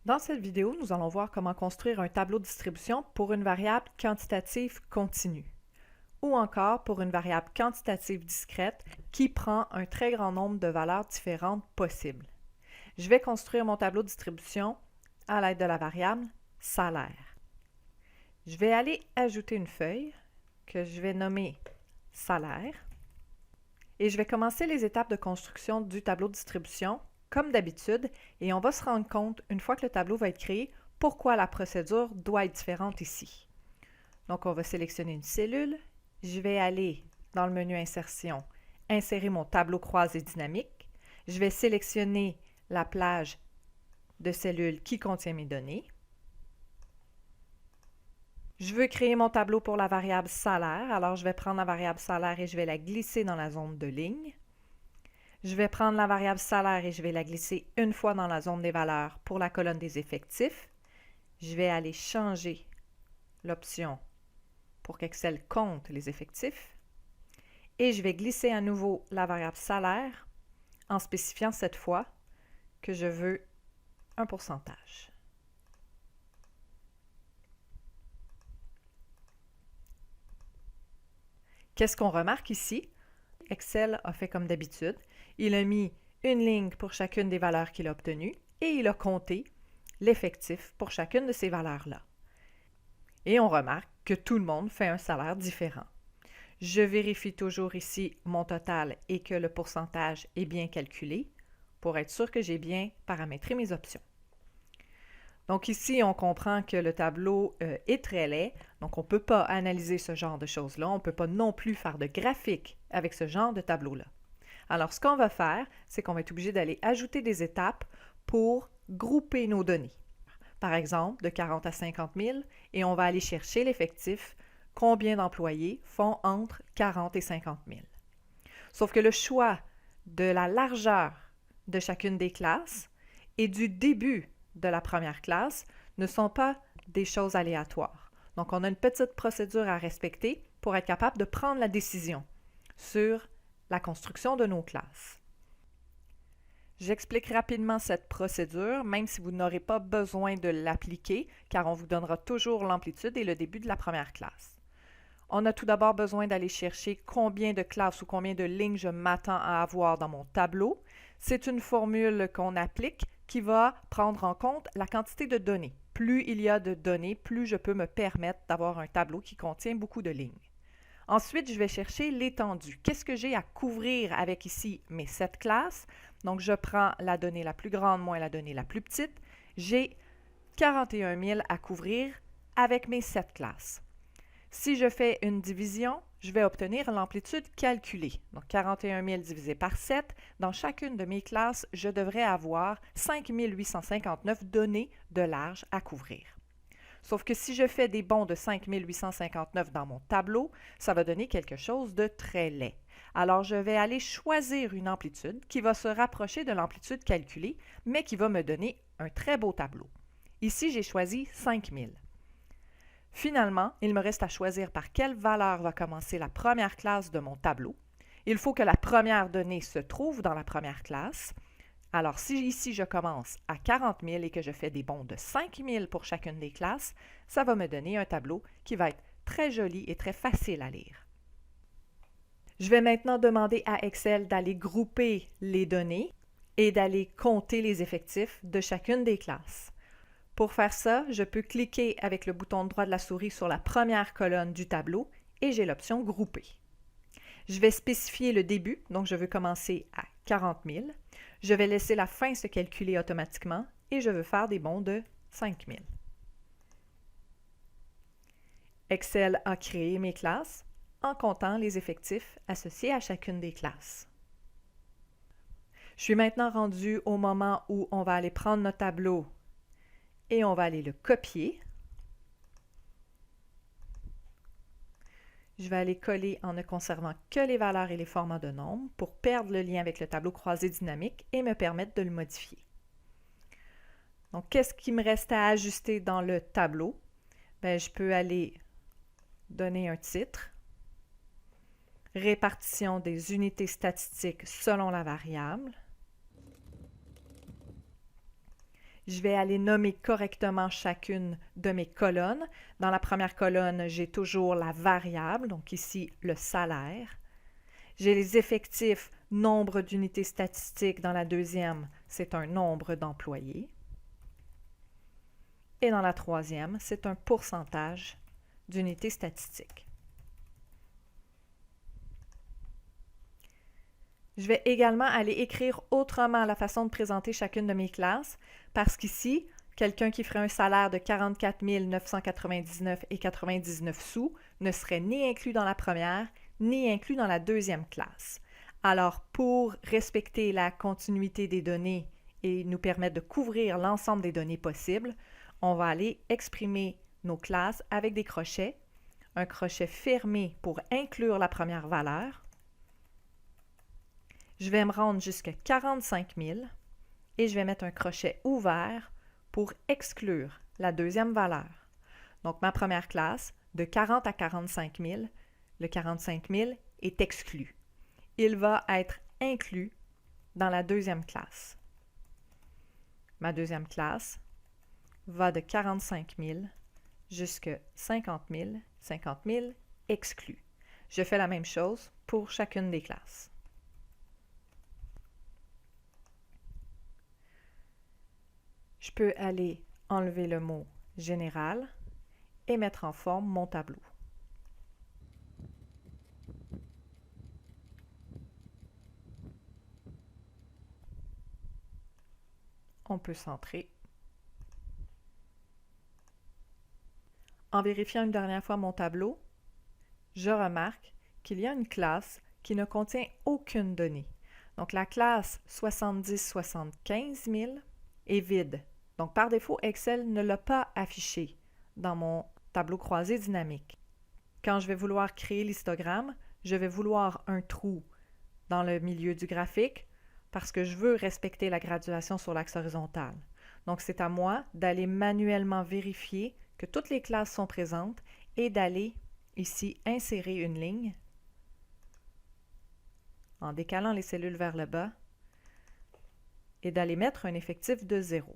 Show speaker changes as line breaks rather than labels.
Dans cette vidéo, nous allons voir comment construire un tableau de distribution pour une variable quantitative continue ou encore pour une variable quantitative discrète qui prend un très grand nombre de valeurs différentes possibles. Je vais construire mon tableau de distribution à l'aide de la variable salaire. Je vais aller ajouter une feuille que je vais nommer salaire et je vais commencer les étapes de construction du tableau de distribution comme d'habitude, et on va se rendre compte, une fois que le tableau va être créé, pourquoi la procédure doit être différente ici. Donc, on va sélectionner une cellule. Je vais aller dans le menu Insertion, insérer mon tableau croisé dynamique. Je vais sélectionner la plage de cellules qui contient mes données. Je veux créer mon tableau pour la variable salaire, alors je vais prendre la variable salaire et je vais la glisser dans la zone de ligne. Je vais prendre la variable salaire et je vais la glisser une fois dans la zone des valeurs pour la colonne des effectifs. Je vais aller changer l'option pour qu'Excel compte les effectifs. Et je vais glisser à nouveau la variable salaire en spécifiant cette fois que je veux un pourcentage. Qu'est-ce qu'on remarque ici? Excel a fait comme d'habitude. Il a mis une ligne pour chacune des valeurs qu'il a obtenues et il a compté l'effectif pour chacune de ces valeurs-là. Et on remarque que tout le monde fait un salaire différent. Je vérifie toujours ici mon total et que le pourcentage est bien calculé pour être sûr que j'ai bien paramétré mes options. Donc ici, on comprend que le tableau est très laid, donc on ne peut pas analyser ce genre de choses-là. On ne peut pas non plus faire de graphique avec ce genre de tableau-là. Alors, ce qu'on va faire, c'est qu'on va être obligé d'aller ajouter des étapes pour grouper nos données. Par exemple, de 40 à 50 000, et on va aller chercher l'effectif, combien d'employés font entre 40 et 50 000. Sauf que le choix de la largeur de chacune des classes et du début de la première classe ne sont pas des choses aléatoires. Donc, on a une petite procédure à respecter pour être capable de prendre la décision sur la construction de nos classes. J'explique rapidement cette procédure, même si vous n'aurez pas besoin de l'appliquer, car on vous donnera toujours l'amplitude et le début de la première classe. On a tout d'abord besoin d'aller chercher combien de classes ou combien de lignes je m'attends à avoir dans mon tableau. C'est une formule qu'on applique qui va prendre en compte la quantité de données. Plus il y a de données, plus je peux me permettre d'avoir un tableau qui contient beaucoup de lignes. Ensuite, je vais chercher l'étendue. Qu'est-ce que j'ai à couvrir avec ici mes 7 classes? Donc, je prends la donnée la plus grande moins la donnée la plus petite. J'ai 41 000 à couvrir avec mes 7 classes. Si je fais une division, je vais obtenir l'amplitude calculée. Donc, 41 000 divisé par 7. Dans chacune de mes classes, je devrais avoir 5 859 données de large à couvrir. Sauf que si je fais des bonds de 5 859 dans mon tableau, ça va donner quelque chose de très laid. Alors, je vais aller choisir une amplitude qui va se rapprocher de l'amplitude calculée, mais qui va me donner un très beau tableau. Ici, j'ai choisi 5 000. Finalement, il me reste à choisir par quelle valeur va commencer la première classe de mon tableau. Il faut que la première donnée se trouve dans la première classe. Alors, si ici je commence à 40 000 et que je fais des bonds de 5 000 pour chacune des classes, ça va me donner un tableau qui va être très joli et très facile à lire. Je vais maintenant demander à Excel d'aller grouper les données et d'aller compter les effectifs de chacune des classes. Pour faire ça, je peux cliquer avec le bouton droit de la souris sur la première colonne du tableau et j'ai l'option Grouper. Je vais spécifier le début, donc je veux commencer à 40 000. Je vais laisser la fin se calculer automatiquement et je veux faire des bonds de 5 000. Excel a créé mes classes en comptant les effectifs associés à chacune des classes. Je suis maintenant rendue au moment où on va aller prendre notre tableau et on va aller le copier. Je vais aller coller en ne conservant que les valeurs et les formats de nombres pour perdre le lien avec le tableau croisé dynamique et me permettre de le modifier. Donc, qu'est-ce qui me reste à ajuster dans le tableau? Bien, je peux aller donner un titre, répartition des unités statistiques selon la variable. Je vais aller nommer correctement chacune de mes colonnes. Dans la première colonne, j'ai toujours la variable, donc ici le salaire. J'ai les effectifs, nombre d'unités statistiques. Dans la deuxième, c'est un nombre d'employés. Et dans la troisième, c'est un pourcentage d'unités statistiques. Je vais également aller écrire autrement la façon de présenter chacune de mes classes parce qu'ici, quelqu'un qui ferait un salaire de 44 999,99 sous ne serait ni inclus dans la première ni inclus dans la deuxième classe. Alors, pour respecter la continuité des données et nous permettre de couvrir l'ensemble des données possibles, on va aller exprimer nos classes avec des crochets. Un crochet fermé pour inclure la première valeur. Je vais me rendre jusqu'à 45 000 et je vais mettre un crochet ouvert pour exclure la deuxième valeur. Donc, ma première classe, de 40 à 45 000, le 45 000 est exclu. Il va être inclus dans la deuxième classe. Ma deuxième classe va de 45 000 jusqu'à 50 000, 50 000 exclus. Je fais la même chose pour chacune des classes. Je peux aller enlever le mot « général » et mettre en forme mon tableau. On peut centrer. En vérifiant une dernière fois mon tableau, je remarque qu'il y a une classe qui ne contient aucune donnée. Donc la classe 70-75 000 est vide. Donc par défaut, Excel ne l'a pas affiché dans mon tableau croisé dynamique. Quand je vais vouloir créer l'histogramme, je vais vouloir un trou dans le milieu du graphique parce que je veux respecter la graduation sur l'axe horizontal. Donc c'est à moi d'aller manuellement vérifier que toutes les classes sont présentes et d'aller ici insérer une ligne en décalant les cellules vers le bas et d'aller mettre un effectif de 0.